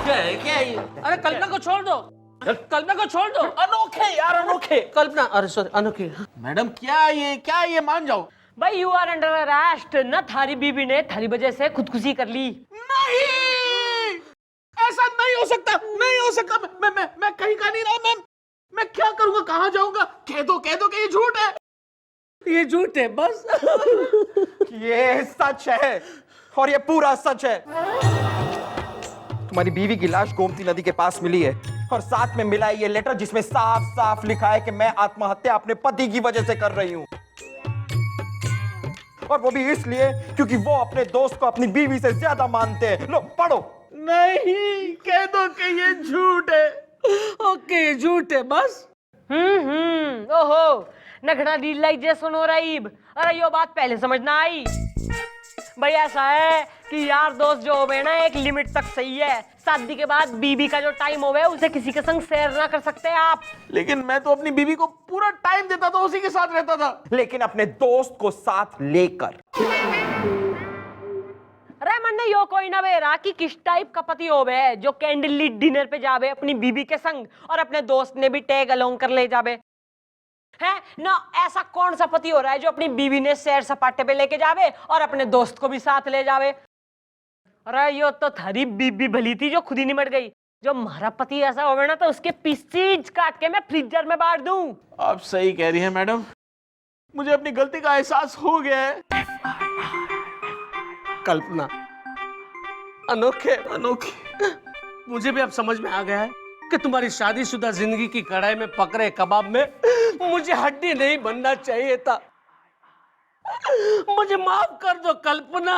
क्या है ये? अरे कल्पना को छोड़ दो, कल्पना को छोड़ दो। अनोखे यार, अनोखे। कल्पना, अरे सॉरी, अनोखे। मैडम क्या ये मान जाओ। भाई यू आर अंडर अरेस्ट। न थारी बीबी ने थारी वजह से खुदकुशी कर ली। नहीं, ऐसा नहीं हो सकता, नहीं हो सकता। मैं कहीं का नहीं रहा। मैं क्या करूंगा, कहाँ जाऊंगा? कह दो कि ये झूठ है। ये झूठ है बस। ये सच है और ये पूरा सच है। तुम्हारी बीवी की लाश गोमती नदी के पास मिली है और साथ में मिला है ये लेटर जिसमें साफ साफ लिखा है कि मैं आत्महत्या अपने पति की वजह से कर रही हूं, और वो भी इसलिए क्योंकि वो अपने दोस्त को अपनी बीवी से ज्यादा मानते हैं। लो पढ़ो। नहीं, कह दो कि ये झूठ है। ओके, ये झूठ है बस। ओहो नखड़ा रियलाइजेशन हो रही। अरे यो बात पहले समझ ना आई। भाई ऐसा है कि यार दोस्त जो होवे ना एक लिमिट तक सही है। शादी के बाद बीबी का जो टाइम होवे उसे किसी के संग शेयर ना कर सकते आप। लेकिन मैं तो अपनी बीवी को पूरा टाइम देता था, उसी के साथ रहता था। लेकिन अपने दोस्त को साथ लेकर। अरे मन यो कोई ना बेरा कि किस टाइप का पति होवे जो कैंडल लीट डिनर पे जावे अपनी बीवी के संग और अपने दोस्त ने भी टैग अलोंग कर ले जावे है ना। ऐसा कौन सा पति हो रहा है जो अपनी बीवी ने सैर सपाटे पे लेके जावे और अपने दोस्त को भी साथ ले जावे? अरे यो तो थारी बीबी भली थी जो खुद ही निमट गई। जो हमारा पति ऐसा होवे ना तो उसके पीसीज काट के मैं फ्रीजर में बांट दूं। आप सही कह रही हैं मैडम, मुझे अपनी गलती का एहसास हो गया है। कल्पना, अनोखे, अनोखे। मुझे भी अब समझ में आ गया है कि तुम्हारी शादीशुदा जिंदगी की कढ़ाई में पक रहे कबाब में मुझे हड्डी नहीं बनना चाहिए था। मुझे माफ कर दो कल्पना।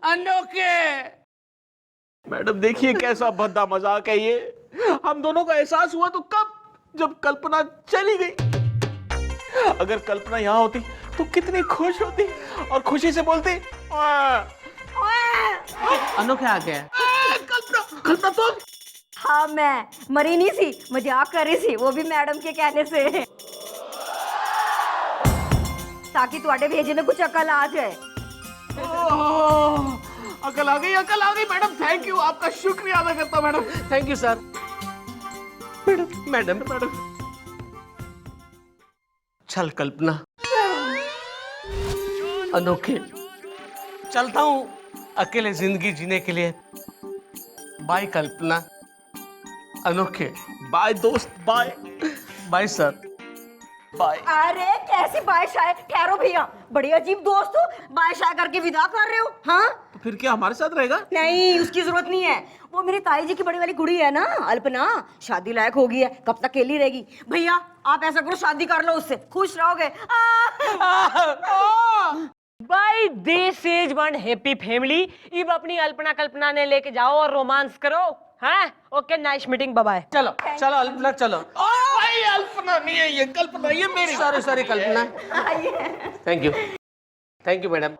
अनोखे। मैडम देखिए कैसा भद्दा मजाक है ये। हम दोनों का एहसास हुआ तो कब, जब कल्पना चली गई। अगर कल्पना यहाँ होती तो कितनी खुश होती और खुशी से बोलती अनोखे आ गया। कल्पना तुम। हाँ मैं मरी नहीं सी, मजाक कर रही थी, वो भी मैडम के कहने से, ताकि तुम्हारे भेजे में कुछ अकल आ जाए। अकल आ गई मैडम। थैंक यू, आपका शुक्रिया अदा करता हूं madam. Thank you sir. Madam, चल कल्पना। अनोखे, चलता हूं अकेले जिंदगी जीने के लिए। बाय कल्पना। अनोखे, बाय दोस्त, बाय। Bye sir. बाय। अरे कैसी बाय शाय, ठहरो भैया, बड़ी अजीब दोस्त हो, बाय शाय करके विदा कर रहे हो। हाँ तो फिर क्या हमारे साथ रहेगा? नहीं, उसकी जरूरत नहीं है। वो मेरी ताई जी की बड़ी वाली कुड़ी है ना अल्पना, शादी लायक हो गई है, कब तक अकेली रहेगी। भैया आप ऐसा करो, शादी कर लो उससे, खुश रहोगे। भाई this is one happy family. अब अपनी अल्पना कल्पना ने लेके जाओ और रोमांस करो। हाँ okay, nice meeting, bye bye. चलो चलो अल्पना, चलो। भाई अल्पना नहीं है ये, कल्पना ये मेरी। Sorry Kalpana. Thank you madam.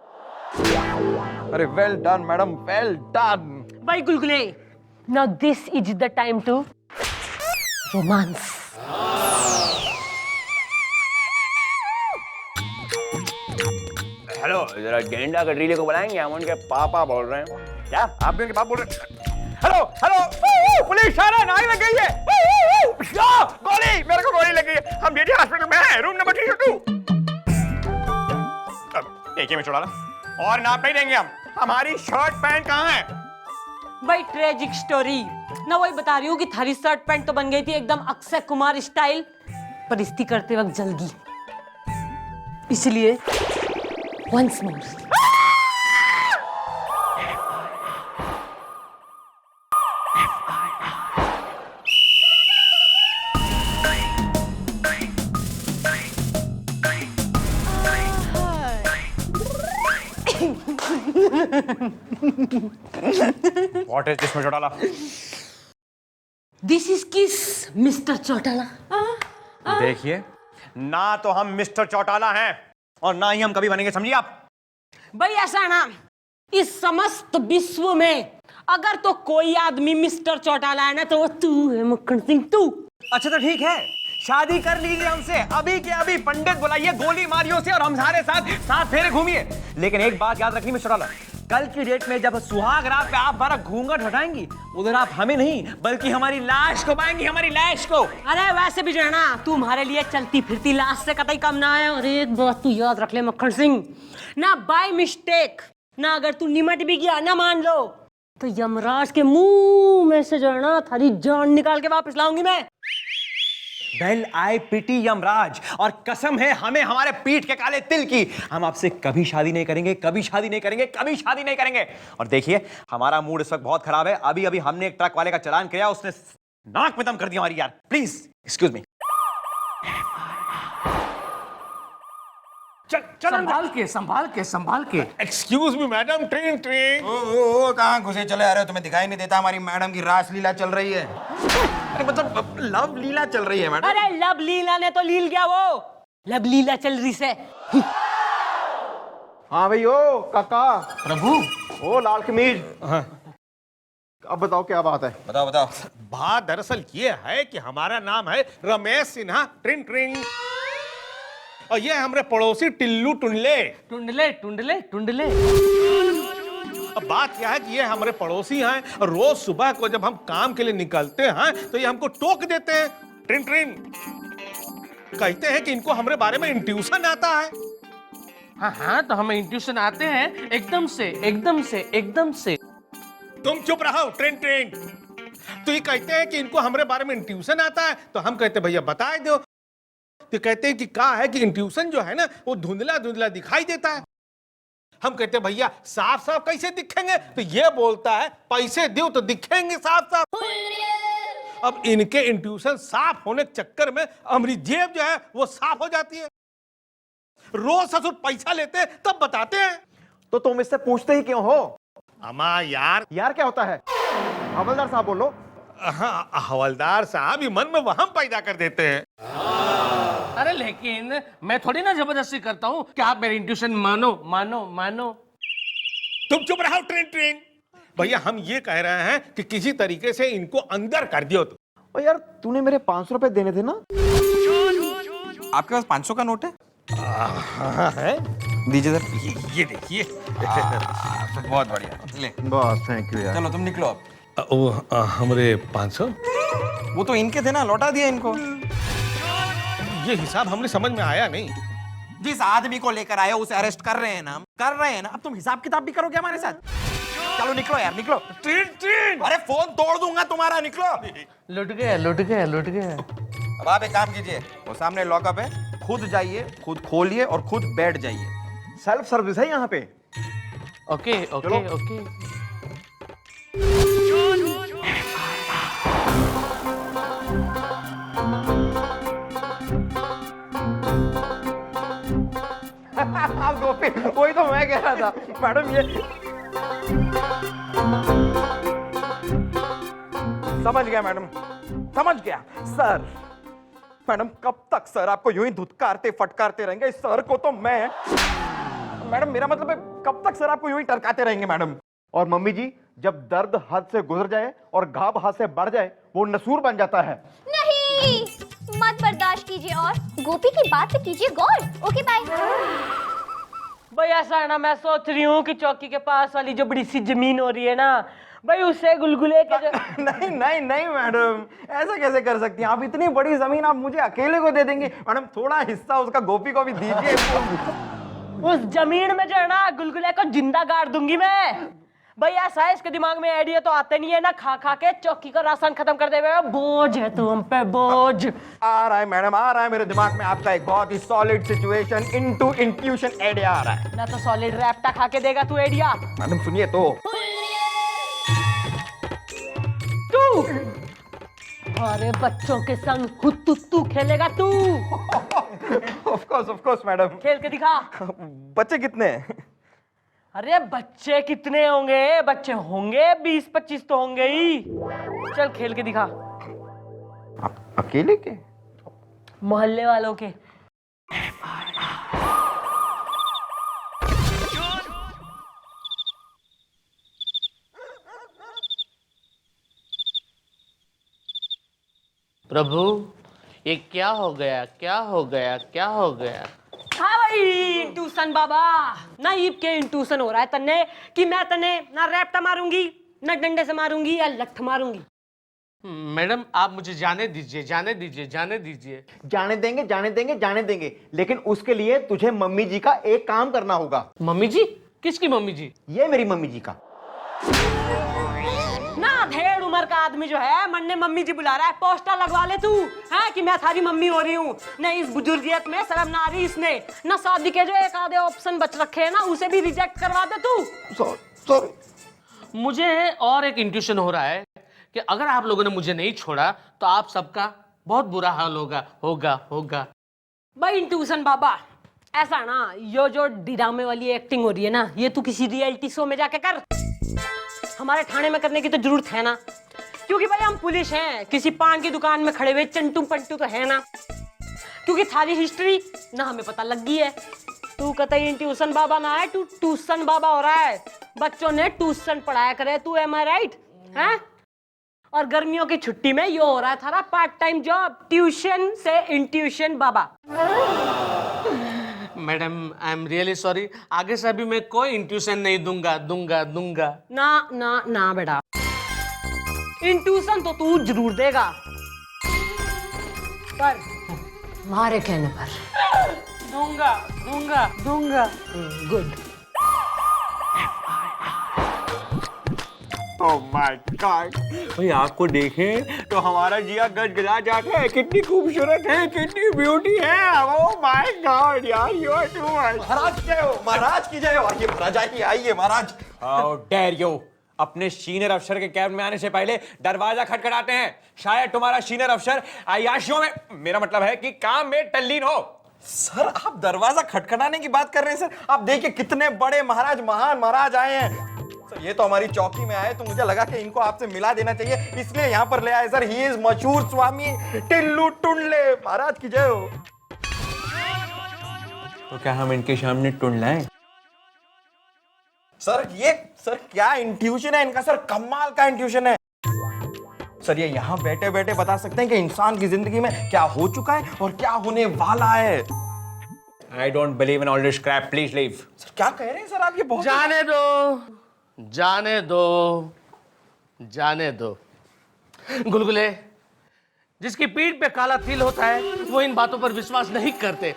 अरे well done madam, well done. भाई Gulgule, now this is the time to romance. Hello, जरा गेंडा कटरीले को बुलाएंगे, हम उनके पापा बोल रहे हैं। क्या आप भी उनके पापा बोल रहे हैं? हेलो हेलो, पुलिस सायरन आग लग गई है। गोली, मेरे को गोली लगी है। हम जेडी हॉस्पिटल में हैं, रूम नंबर 302। एक ही में छोड़ा ना, और नाप नहीं देंगे हम। हमारी शर्ट पैंट कहाँ है? भाई ट्रेजिक स्टोरी ना, वही बता रही हूँ कि थारी शर्ट पैंट तो बन गई थी एकदम अक्षय कुमार स्टाइल, पर इस्त्री करते वक्त जल गई, इसलिए once more। What is this, mister Chautala? This is किस मिस्टर चौटाला। देखिए, ना तो हम मिस्टर चौटाला हैं और ना ही हम कभी बनेंगे, समझिए आप। भाई ऐसा ना, इस समस्त विश्व में अगर तो कोई आदमी मिस्टर चौटाला है ना तो वो तू है, मक्खन सिंह तू। अच्छा तो ठीक है, शादी कर लीजिए हमसे, अभी के अभी पंडित बुलाइए, गोली मारियो से और हम सारे साथ फेरे घूमिए। लेकिन एक बात याद रखनी मिस्टर चौटाला, कल की डेट में जब सुहाग रात पे आप हमारा घूंघट हटाएंगी, उधर आप हमें नहीं बल्कि हमारी लाश को पाएंगी, हमारी लाश को। अरे वैसे भी जो है ना, तुम्हारे लिए चलती फिरती लाश से कतई कम ना है। और एक बात तू याद रख ले मक्खन सिंह, ना बाय मिस्टेक, ना अगर तू निमट भी गया ना मान लो, तो यमराज के मुंह में से जो है ना थारी जान निकाल के वापस लाऊंगी मैं। वेल आई पिटी यमराज, और कसम है हमें हमारे पीठ के काले तिल की, हम आपसे कभी शादी नहीं करेंगे, कभी शादी नहीं करेंगे, कभी शादी नहीं करेंगे। और देखिए हमारा मूड इस वक्त बहुत खराब है। अभी अभी हमने एक ट्रक वाले का चालान किया, उसने नाक में दम कर दिया हमारी। यार प्लीज एक्सक्यूज मी। संभाल के। Excuse me madam, train train. ओ कहाँ घुसे चले आ रहे हो? तुम्हें दिखाई नहीं देता हमारी मैडम की रासलीला चल रही है? अरे मतलब लव लीला चल रही है मैडम। अरे लब लीला ने तो लील गया, वो लब लीला चल रही से। हाँ भाई, ओ काका, प्रभु, ओ लाल कमीज, अब बताओ क्या बात है? बताओ बताओ। बात दरअसल ये है कि हमारा नाम है रमेश सिन्हा ट्रिन ट्रिन, और ये हमारे पड़ोसी टिल्लू टुंडले। टुंडले टुंडले टुंडले। अब बात क्या है कि ये हमारे पड़ोसी हैं, और रोज सुबह को जब हम काम के लिए निकलते हैं तो ये हमको टोक देते हैं, ट्रिन ट्रिन। कहते हैं कि इनको हमारे बारे में इंट्यूशन आता है। हाँ, तो हमें इंट्यूशन आते हैं एकदम से एकदम से एकदम से। तुम चुप रहो ट्रिन ट्रिन। तो ये कहते हैं कि इनको हमारे बारे में इंट्यूशन आता है, तो हम कहते हैं भैया बता दो। तो कहते हैं कि क्या है कि इंट्यूशन जो है ना वो धुंधला धुंधला दिखाई देता है। हम कहते हैं भैया साफ साफ कैसे दिखेंगे? तो ये बोलता है पैसे दो तो दिखेंगे साफ साफ। अब इनके इंट्यूशन साफ होने के चक्कर में हमारी जेब जो है वो साफ हो जाती है। रोज ससुर पैसा लेते हैं तब बताते हैं। तो तुम इससे पूछते ही क्यों हो? अमा यार क्या होता है? हवलदार साहब बोलो। हाँ, हवलदार साहब ही मन में वहम पैदा कर देते हैं। अरे लेकिन मैं थोड़ी ना जबरदस्ती करता हूँ कि आप मेरी इंट्यूशन मानो मानो मानो। तुम चुप रहो ट्रेन ट्रेन। भैया हम ये कह रहे हैं कि किसी तरीके से इनको अंदर कर दियो। ओ यार, तूने मेरे 500 रुपए देने थे ना? आपके पास 500 का नोट है? हाँ है, दीजिए सर। ये देखिए। बहुत बढ़िया, ले बस, थैंक यू यार। चलो तुम निकलो अब। हमारे 500 वो तो इनके थे ना, लौटा दिया इनको। ये हिसाब हमने समझ में आया नहीं। जिस आदमी को लेकर आए उसे अरेस्ट कर रहे हैं ना, अब तुम हिसाब किताब भी करोगे हमारे साथ? चलो निकलो यार, निकलो। Train train. अरे फोन तोड़ दूंगा तुम्हारा, निकलो। लुट गया लुट गया लुट गया। अब आप एक काम कीजिए, वो सामने लॉकअप है, खुद जाइए, खुद खोलिए और खुद बैठ जाइए। सेल्फ सर्विस है यहाँ पे। Okay okay okay. आप गोपी, वही तो मैं कह रहा था मैडम। ये समझ गया मैडम, समझ गया सर। मैडम कब तक सर आपको यूं ही धुतकारते फटकारते रहेंगे? इस सर को तो मैडम मेरा मतलब है कब तक सर आपको यूं ही टरकाते रहेंगे मैडम? और मम्मी जी, जब दर्द हद से गुजर जाए और घाव हाथ से बढ़ जाए वो नसूर बन जाता है। नहीं, मत बर्दाश्त कीजिए और गोपी की बात पे कीजिए गौर। Okay bye. भाई ऐसा है ना, मैं सोच रही हूँ कि चौकी के पास वाली जो बड़ी सी जमीन हो रही है ना भाई, उससे गुलगुले के जो... नहीं नहीं नहीं मैडम, ऐसा कैसे कर सकती हैं आप? इतनी बड़ी जमीन आप मुझे अकेले को दे देंगी? मैडम थोड़ा हिस्सा उसका गोपी को भी दीजिए। उस जमीन में जो है ना गुलगुले को जिंदा गाड़ दूंगी मैं। भाई ऐसा है, इसके दिमाग में आइडिया तो आते नहीं है ना, खा खा के चौकी का राशन खत्म कर दे। बोझ है तू हम पे, बोझ। आ रहा है मैडम, आ रहा है मेरे दिमाग में आपका एक बहुत ही solid situation into intuition idea आ रहा है। ना तो सॉलिड रैप्टा खा के देगा तू आइडिया। मैडम सुनिए तो। तू अरे बच्चों के संग हुत्तुत्तू खेलेगा तू। Of course madam. खेल के दिखा। बच्चे कितने हैं? अरे बच्चे कितने होंगे? बच्चे होंगे 20-25 तो होंगे ही। चल खेल के दिखा। अकेले के? मोहल्ले वालों के। प्रभु, ये क्या हो गया क्या हो गया क्या हो गया? हाँ भाई ट्यूशन बाबा ना ईब के इंट्यूशन हो रहा है तन्ने कि मैं तन्ने ना रैप्टा मारूंगी ना डंडे से मारूंगी या लठ मारूंगी। मैडम आप मुझे जाने दीजिए, जाने दीजिए, जाने दीजिए। जाने देंगे, जाने देंगे, जाने देंगे, लेकिन उसके लिए तुझे मम्मी जी का एक काम करना होगा। मम्मी जी? किसकी मम्मी जी? ये मेरी मम्मी जी का। ना ढेर उम्र का आदमी जो है मन ने मम्मी जी बुला रहा है, पोस्टर लगवा ले तू है कि मैं थारी मम्मी हो रही हूँ। न इस बुजुर्गियत में शर्म ना आ रही इसने, ना शादी के जो एक आधे ऑप्शन बच रखे हैं ना उसे भी रिजेक्ट करवा दे तू। सॉरी। मुझे और एक इंट्यूशन हो रहा है कि अगर आप लोगों ने मुझे नहीं छोड़ा तो आप सबका बहुत बुरा हाल होगा। भाई इंट्यूशन बाबा ऐसा ना, यो जो ड्रामे वाली एक्टिंग हो रही है ना ये तू किसी रियलिटी शो में जाके कर, हमारे थाने में करने की तो जरूरत है ना, क्योंकि भाई हम पुलिस हैं, किसी पान की दुकान में खड़े हुए चंटू पंटू तो है ना, क्योंकि थारी हिस्ट्री ना हमें पता लग गई है। तू कतई ट्यूशन बाबा ना है, तू ट्यूशन बाबा हो रहा है, बच्चों ने ट्यूशन पढ़ाया करे तू, एम आई राइट है। और गर्मियों की छुट्टी में यो हो रहा है थारा पार्ट टाइम जॉब, ट्यूशन से intuition Baba. Madam I am really sorry, आगे से अभी मैं कोई इंट्यूशन नहीं दूंगा। ना ना ना बेटा, इंट्यूशन तो तू जरूर देगा पर हमारे कहने पर। दूंगा। गुड। ओह माय गॉड, भाई आपको देखें तो हमारा जिया गदगदा जाता है। कितनी खूबसूरत है, कितनी ब्यूटी है। ओह माय गॉड यार, यू आर टू मच। महाराज जय हो, महाराज की जय हो। आइए महाराज, आइए महाराज। हाउ डेयर यू, अपने सीनियर अफसर के कैब में आने से पहले दरवाजा खटखटाते हैं। शायद तुम्हारा सीनियर अफसर अय्याशियों में, मेरा मतलब है कि काम में तल्लीन हो। सर आप दरवाजा खटखटाने की बात कर रहे हैं सर? आप देखिए कितने बड़े महाराज, महान महाराज आए हैं सर। ये तो हमारी चौकी में आए तो मुझे लगा कि इनको आपसे मिला देना चाहिए, इसलिए यहाँ पर ले आए सर। ही इज मशहूर स्वामी टिल्लू टुंडले। महाराज की जय हो। तो क्या हम इनके सामने टुंडलाएं? सर ये सर क्या इंट्यूशन है इनका सर, कमाल का इंट्यूशन है सर। ये यहाँ बैठे बैठे बता सकते हैं कि इंसान की जिंदगी में क्या हो चुका है और क्या होने वाला है। I don't believe in all this crap, please leave. Sir क्या कह रहे हैं सर आप? ये बहुत जाने दो गुलगुले, जिसकी पीठ पे काला तिल होता है वो इन बातों पर विश्वास नहीं करते।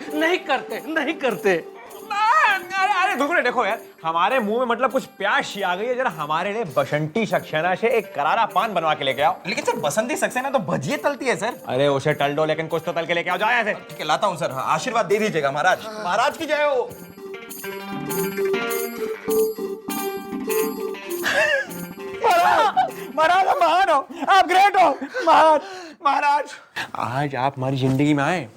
अरे गुलगुले देखो यार, हमारे मुंह में मतलब कुछ प्यास आ गई है। जरा हमारे लिए बसंती सक्सेना से एक करारा पान बनवा के लेके आओ। लेकिन सर बसंती सक्सेना तो भजिए तलती है सर। अरे उसे टल दो, लेकिन कुछ तो तल के लेके आओ। जाओ यहाँ से। ठीक है लाता हूँ सर। हाँ, आशीर्वाद दे दीजिएगा महाराज। महाराज की जय हो। महाराज आप महान हो, आप ग्रेट हो महाराज। आज आप हमारी जिंदगी में आए,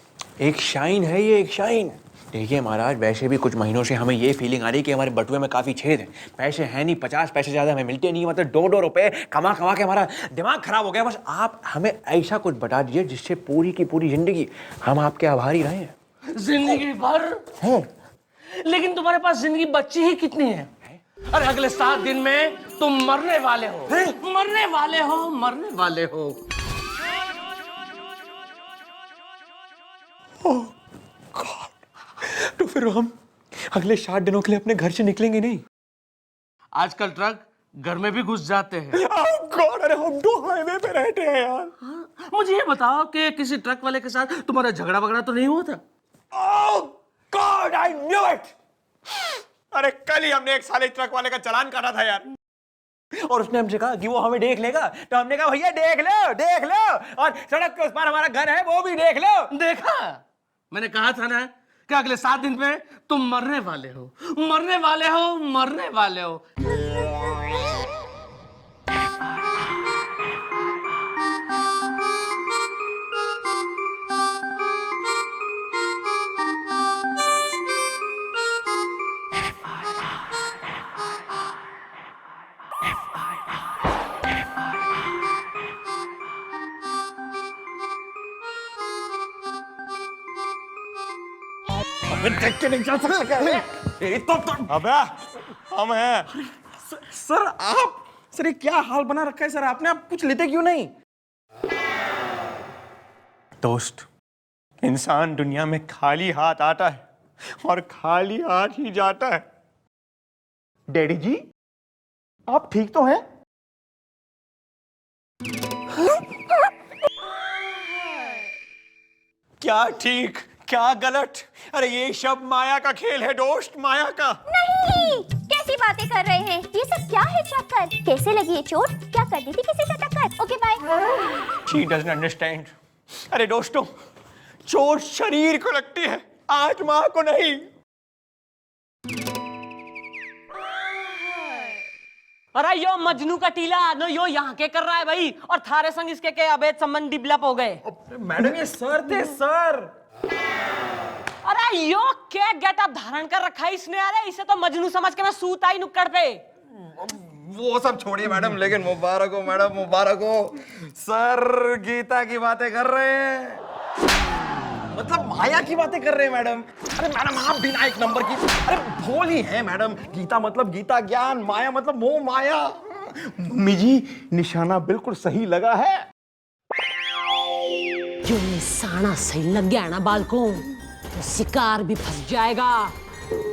एक शाइन है ये, एक शाइन। देखिए महाराज, वैसे भी कुछ महीनों से हमें ये फीलिंग आ रही है कि हमारे बटुए में काफी छेद है। पैसे हैं नहीं, 50 पैसे ज्यादा हमें मिलते नहीं, मतलब 2-2 रुपए कमा के हमारा दिमाग खराब हो गया। बस आप हमें ऐसा कुछ बता दीजिए जिससे पूरी की पूरी जिंदगी हम आपके आभारी रहे। जिंदगी भर हैं? लेकिन तुम्हारे पास जिंदगी बची ही कितनी है? अरे अगले 7 दिन में तुम मरने वाले हो। तो फिर हम अगले 60 दिनों के लिए अपने घर से निकलेंगे नहीं? आजकल ट्रक घर में भी घुस जाते हैं। गॉड, अरे हम तो हाईवे पे रहते हैं यार। मुझे ये बताओ कि किसी ट्रक वाले के साथ तुम्हारा झगड़ा वगड़ा तो नहीं हुआ था? Oh God, I knew it! अरे कल ही हमने एक साले ट्रक वाले का चालान काटा था यार, और उसने हमसे कहा कि वो हमें देख लेगा। तो हमने कहा भैया देख लो, और सड़क के उस पार हमारा घर है वो भी देख लो। देखा, मैंने कहा था ना कि अगले 7 दिन में तुम मरने वाले हो। देख के नहीं चल सकते। तो अबे हम हैं। सर आप, सर ये क्या हाल बना रखा है सर आपने? आप कुछ लेते क्यों नहीं? दोस्त, इंसान दुनिया में खाली हाथ आता है और खाली हाथ ही जाता है। डैडी जी, आप ठीक तो हैं? क्या ठीक क्या गलत? अरे ये सब माया का खेल है दोस्त, माया का। नहीं, कैसी बातें कर रहे हैं? ये सब क्या है चक्कर? कैसे लगी ये चोट? क्या कर दी थी किसी से टक्कर? Okay bye. She doesn't understand. अरे दोस्तों, चोट शरीर को लगती है, आत्मा को नहीं। अरे यो मजनू का टीला नो यो यहाँ के कर रहा है भाई, और थारे संग इसके के अवैध संबंध डेवलप हो गए। मैडम ये सर थे सर। अरे यो क्या गेटअप धारण कर रखा है इसने? अरे इसे तो मजनू समझ के मैं सूत आई नुक्कड़ पे। वो सब छोड़िए मैडम, लेकिन मुबारक हो मैडम, मुबारक हो। सर गीता की बातें कर रहे हैं, मतलब माया की बातें कर रहे हैं मैडम। अरे मैडम आप बिना एक नंबर की, अरे भोल ही है मैडम। गीता मतलब गीता ज्ञान, माया मतलब मोह माया। मम्मी जी, निशाना बिल्कुल सही लगा है। जो निशाना सही लग गया ना बालकों, तो शिकार भी फंस जाएगा।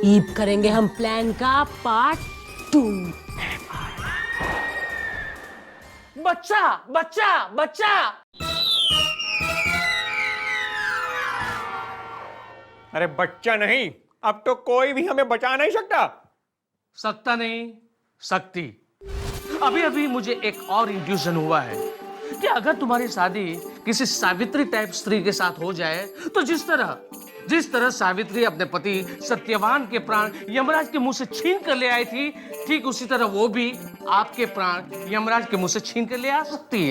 ईब करेंगे हम प्लान का पार्ट 2। बच्चा बच्चा बच्चा। अरे बच्चा नहीं, अब तो कोई भी हमें बचा नहीं सकता नहीं, सकती। अभी अभी मुझे एक और इंट्यूशन हुआ है कि अगर तुम्हारी शादी किसी सावित्री टाइप स्त्री के साथ हो जाए, तो जिस तरह सावित्री अपने पति सत्यवान के प्राण यमराज के मुंह से छीन कर ले आई थी, ठीक उसी तरह वो भी आपके प्राण यमराज के मुंह से छीन कर ले आ सकती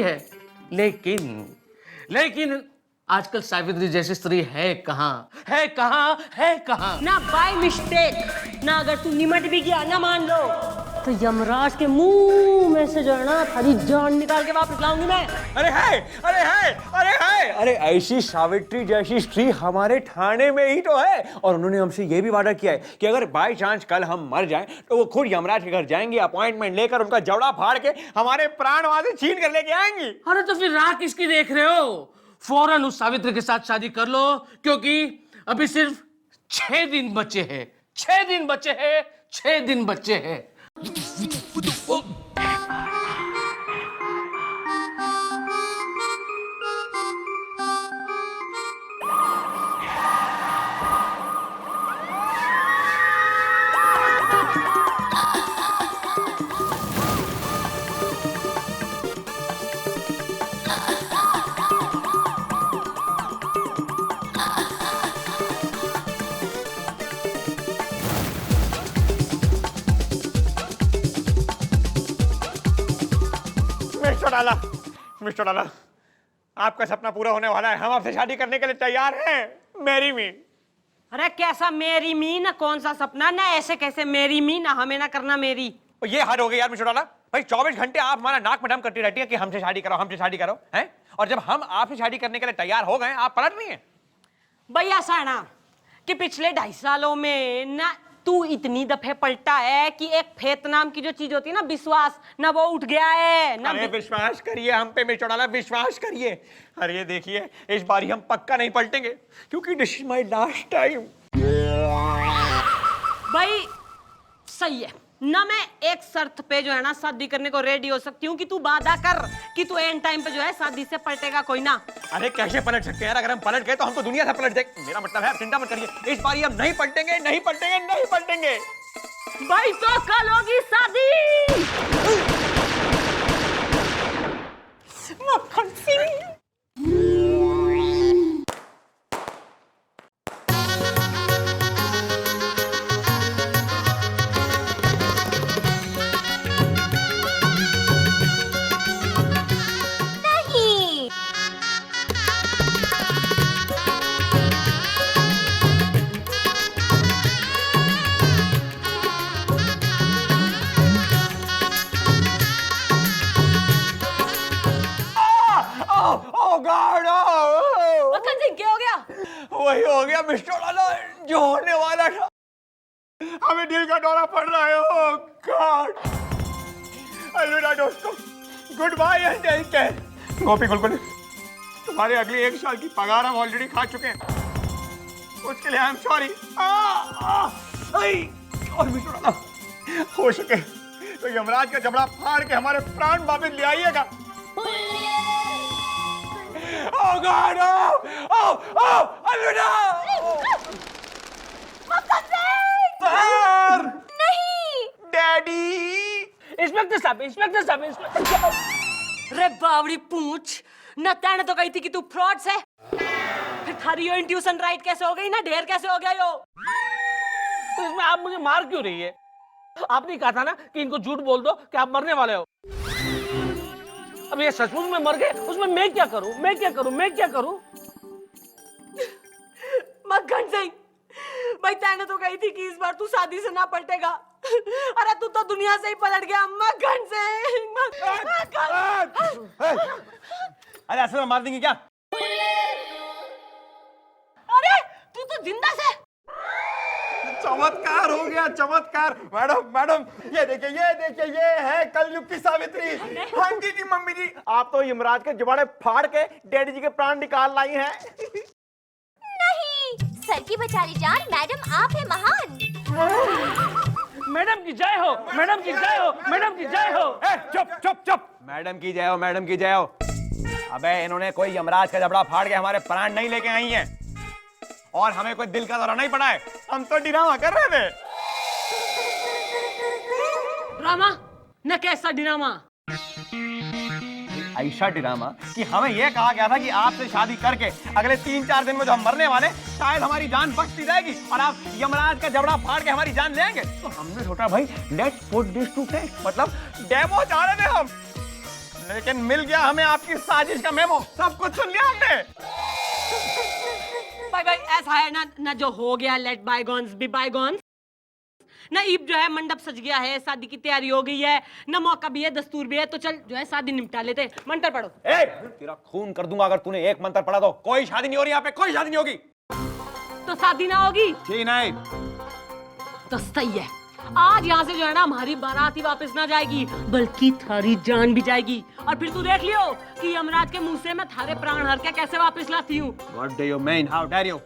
है। लेकिन आजकल सावित्री जैसी स्त्री है कहाँ? ना बाय मिस्टेक, ना अगर तू निमट भी गया ना मान लो, तो यमराज के मुंह में से जो है ना थारी जान निकाल के वापस लाऊंगी मैं। अरे ऐसी सावित्री जैसी स्त्री हमारे थाने में ही तो है, और उन्होंने हमसे ये भी वादा किया है कि अगर बाय चांस कल हम मर जाएं तो वो खुद यमराज के घर जाएंगी, अपॉइंटमेंट लेकर उनका जबड़ा फाड़ के हमारे प्राण वहां से छीन कर लेके आएंगी। अरे तो फिर राह किसकी देख रहे हो? फौरन उस सावित्री के साथ शादी कर लो, क्योंकि अभी सिर्फ 6 दिन बचे हैं। 6 दिन बचे हैं। मिस्टर डाला, आपका सपना पूरा होने वाला है। हम आपसे शादी करने के लिए तैयार हैं। Marry me. अरे कैसा मेरी मी? ना कौन सा सपना, ना ऐसे कैसे मेरी मी, ना हमें ना करना मेरी। ये हद हो गई यार मिस्टर डाला। भाई 24 घंटे आप हमारा नाक में दम करती रहती है कि हमसे शादी करो हैं? और जब हम आपसे शादी करने के लिए तैयार हो गए, आप पलट रही हैं। भैया साना कि पिछले 2.5 सालों में ना तू इतनी दफे पलटा है कि एक फेत नाम की जो चीज होती है ना, विश्वास, ना वो उठ गया है ना। अरे विश्वास करिए हम पे मिस्टर डाला, विश्वास करिए। अरे देखिए, इस बार हम पक्का नहीं पलटेंगे, क्योंकि this is my last time. भाई सही है ना, मैं एक शर्त पे जो है ना शादी करने को रेडी हो सकती हूँ कि तू वादा कर कि तू एंड टाइम पे जो है शादी से पलटेगा कोई ना। अरे कैसे पलट सकते हैं यार? अगर हम पलट गए तो हम तो दुनिया से पलट जाएंगे। मेरा मतलब है, आप चिंता मत करिए, इस बार हम नहीं पलटेंगे। भाई तो कल होगी शादी। मक्खन सिंह। मक्खन सिंह क्या हो गया? वही हो गया मिस्टर डाला जो होने वाला था। हमें दिल का दौरा पड़ रहा है। Oh God. अलविदा दोस्तों, good bye and take care. Gopi Gulguli, तुम्हारे अगले 1 साल की पगार हम ऑलरेडी खा चुके हैं। उसके लिए आई एम सॉरी। और भी थोड़ा हो सके तो यमराज का जबड़ा फाड़ के हमारे प्राण वापस ले आइएगा। Oh God! Oh! अलविदा! सर! नहीं। डैडी! इंस्पेक्टर साहब, इंस्पेक्टर साहब, इंस्पेक्टर साहब। रे बावड़ी पूछ, न तैने तो कही थी कि तू फ्रॉड है, फिर थारी यो इंट्यूशन राइट कैसे हो गई ना, ढेर कैसे हो गया यो? तो इसमें आप मुझे मार क्यों रही है? आपने कहा था ना कि इनको झूठ बोल दो कि आप मरने वाले हो। अब ये सचमुच में मर गए, उसमें मैं क्या करूं? मैं क्या करूं? मैं क्या करूं? मक्खन सिंह, भाई तैने तो कही थी कि इस बार तू शादी से ना पलटेगा। अरे तू तो दुनिया से ही पलट गया मक्खन सिंह। अरे असल में मार देंगे क्या? अरे तू तो जिंदा से। चमत्कार हो गया, चमत्कार। मैडम ये देखिए ये है कलयुग की सावित्री। हाँ जी मम्मी जी, आप तो यमराज के जबाड़े फाड़ के डैडी जी के प्राण निकाल लाई हैं। नहीं, सर की बेचारी जान, मैडम आप है महान। मैडम की जय हो, मैडम की जय हो, मैडम की जय हो। चुप। मैडम की जय हो, मैडम की जय हो। अबे इन्होंने कोई यमराज का जबड़ा फाड़ के हमारे प्राण नहीं लेके आई हैं और हमें कोई दिल का दौरा नहीं पड़ा है। हम तो ड्रामा कर रहे थे। ड्रामा न कैसा ड्रामा? ऐसा ड्रामा कि हमें यह कहा गया था कि आपसे शादी करके अगले 3-4 दिन में जो हम मरने वाले शायद हमारी जान बचती रहेगी और आप यमराज का जबड़ा फाड़ के हमारी जान लेंगे। तो हमने सोचा भाई let's put this to test, मतलब डेमो चाह रहे थे हम, लेकिन मिल गया हमें आपकी साजिश का मेमो। सब कुछ सुन लिया हमने। भाई ऐसा है ना जो हो गया लेट बायगॉन्स बी बायगॉन्स। ना ईब जो है मंडप सज गया है, शादी की तैयारी हो गई है, ना मौका भी है, दस्तूर भी है, तो चल जो है शादी निपटा लेते। मंत्र पढ़ो। तेरा खून कर दूंगा अगर तूने एक मंत्र पढ़ा तो। कोई शादी नहीं हो रही यहाँ पे, कोई शादी नहीं होगी। तो शादी ना होगी जी नहीं। तो सही है, आज यहाँ से जो है ना हमारी बारात ही वापस ना जाएगी बल्कि थारी जान भी जाएगी। और फिर तू देख लियो कि यमराज के मुंह से मैं थारे प्राण हर के कैसे वापस लाती हूँ। What do you mean? How dare you?